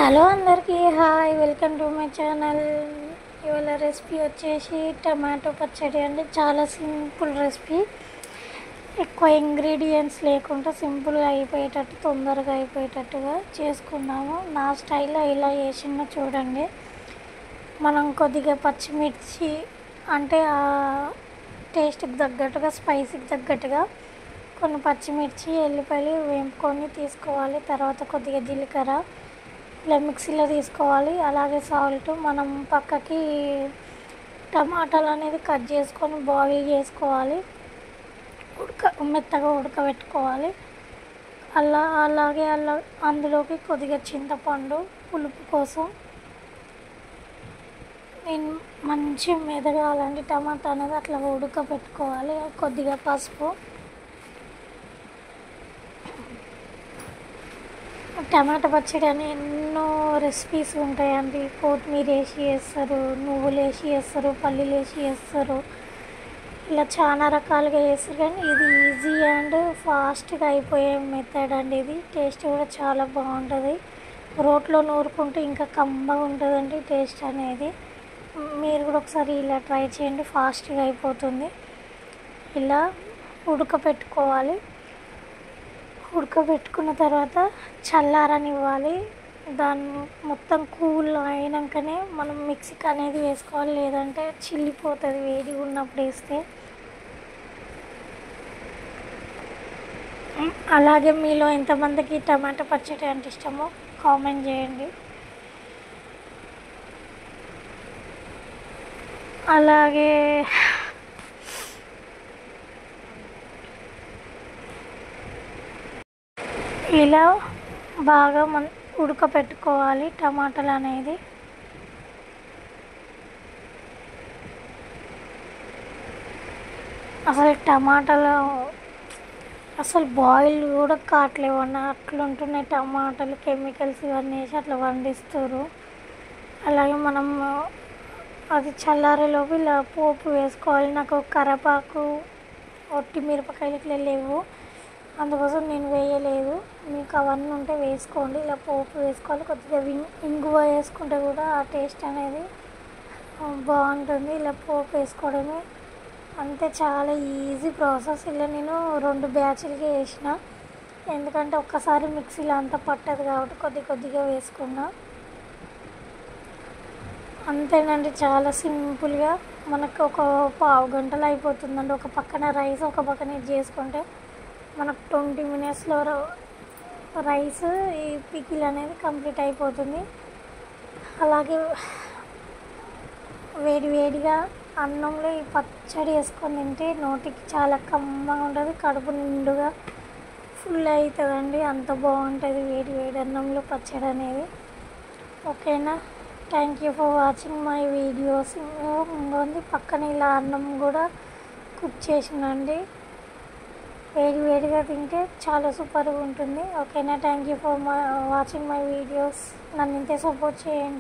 Hello అందరికీ hi, welcome to my channel. ఇవాళ recipe వచ్చేసి టమాటో పచ్చడి అండి. చాలా సింపుల్ రెసిపీ, ఎక్కువ ఇంగ్రీడియంట్స్ లేకుండా సింపుల్గా అయిపోయేటట్టు, తొందరగా అయిపోయేటట్టుగా చేసుకున్నాము. నా స్టైల్లో ఇలా చేసిన చూడండి. మనం కొద్దిగా పచ్చిమిర్చి అంటే టేస్ట్కి తగ్గట్టుగా, స్పైసీకి తగ్గట్టుగా కొన్ని పచ్చిమిర్చి, ఎల్లిపాయలు వేపుకొని తీసుకోవాలి. తర్వాత కొద్దిగా జీలకర్ర ఇలా మిక్సీలో తీసుకోవాలి. అలాగే సాల్ట్. మనం పక్కకి టమాటాలు అనేది కట్ చేసుకొని బాయిల్ చేసుకోవాలి, మెత్తగా ఉడకబెట్టుకోవాలి. అలాగే అందులోకి కొద్దిగా చింతపండు పులుపు కోసం నేను మంచి మెదగాలండి టమాటా అనేది, అట్లా ఉడకబెట్టుకోవాలి. కొద్దిగా పసుపు. టమాటా పచ్చడి అని ఎన్నో రెసిపీస్ ఉంటాయండి. కొత్తిమీర వేసి చేస్తారు, నువ్వులు వేసి చేస్తారు, పల్లీలు వేసి చేస్తారు, ఇలా చాలా రకాలుగా చేస్తారు. కానీ ఇది ఈజీ అండ్ ఫాస్ట్గా అయిపోయే మెథడ్ అండి. ఇది టేస్ట్ కూడా చాలా బాగుంటుంది. రోట్లో నూరుకుంటే ఇంకా కమ్మగా ఉంటుందండి టేస్ట్ అనేది. మీరు కూడా ఒకసారి ఇలా ట్రై చేయండి, ఫాస్ట్గా అయిపోతుంది. ఇలా ఉడకపెట్టుకోవాలి. ఉడకబెట్టుకున్న తర్వాత చల్లారనివ్వాలి. దాన్ని మొత్తం కూల్ అయినాకనే మనం మిక్సీకి అనేది వేసుకోవాలి, లేదంటే చిల్లిపోతుంది వేడిగా ఉన్నప్పుడు వేస్తే. అలాగే మీలో ఎంతమందికి టమాటా పచ్చడి అంటే ఇష్టమో కామెంట్ చేయండి. అలాగే ఇలా బాగా ఉడకపెట్టుకోవాలి టమాటాలు అనేది. అసలు టమాటాలు అసలు బాయిల్ కూడా కావట్లేవన్న అట్లుంటున్నాయి టమాటాలు. కెమికల్స్ ఇవన్నీ వేసి అట్లా పండిస్తారు. అలాగే మనం అది చల్లారేలోపు ఇలా పోపు వేసుకోవాలి. నాకు కరివేపాకు, ఒట్టి మిరపకాయలు ఇట్లా లేవు, అందుకోసం నేను వేయలేదు. మీకు అవన్నీ ఉంటే వేసుకోండి. ఇలా పోపు వేసుకోవాలి. కొద్దిగా ఇంగువ వేసుకుంటే కూడా ఆ టేస్ట్ అనేది బాగుంటుంది. ఇలా పోపు వేసుకోవడమే అంతే, చాలా ఈజీ ప్రాసెస్. ఇలా నేను 2 బ్యాచ్లుగా వేసిన, ఎందుకంటే ఒక్కసారి మిక్సీలో అంతా పట్టదు కాబట్టి కొద్దిగా వేసుకున్నా. అంతేనండి, చాలా సింపుల్గా మనకు ఒక పావు గంటలో అయిపోతుందండి. ఒక పక్కన రైస్, ఒక పక్కన ఇది చేసుకుంటే మనకు 20 మినిట్స్లో రైస్, ఈ పికిల్ అనేది కంప్లీట్ అయిపోతుంది. అలాగే వేడిగా అన్నంలో ఈ పచ్చడి వేసుకొని తింటే నోటికి చాలా కమ్మగా ఉంటుంది, కడుపు నిండుగా ఫుల్ అవుతుందండి. అంత బాగుంటుంది వేడి అన్నంలో పచ్చడి అనేది. ఓకేనా, thank you for watching my videos. ఇంకొంది పక్కన ఇలా అన్నం కూడా కుక్ చేసినండి. వేడిగా తింటే చాలా సూపర్గా ఉంటుంది. ఓకేనా, thank you for watching my videos. నన్ను ఇంతే సపోర్ట్ చేయండి.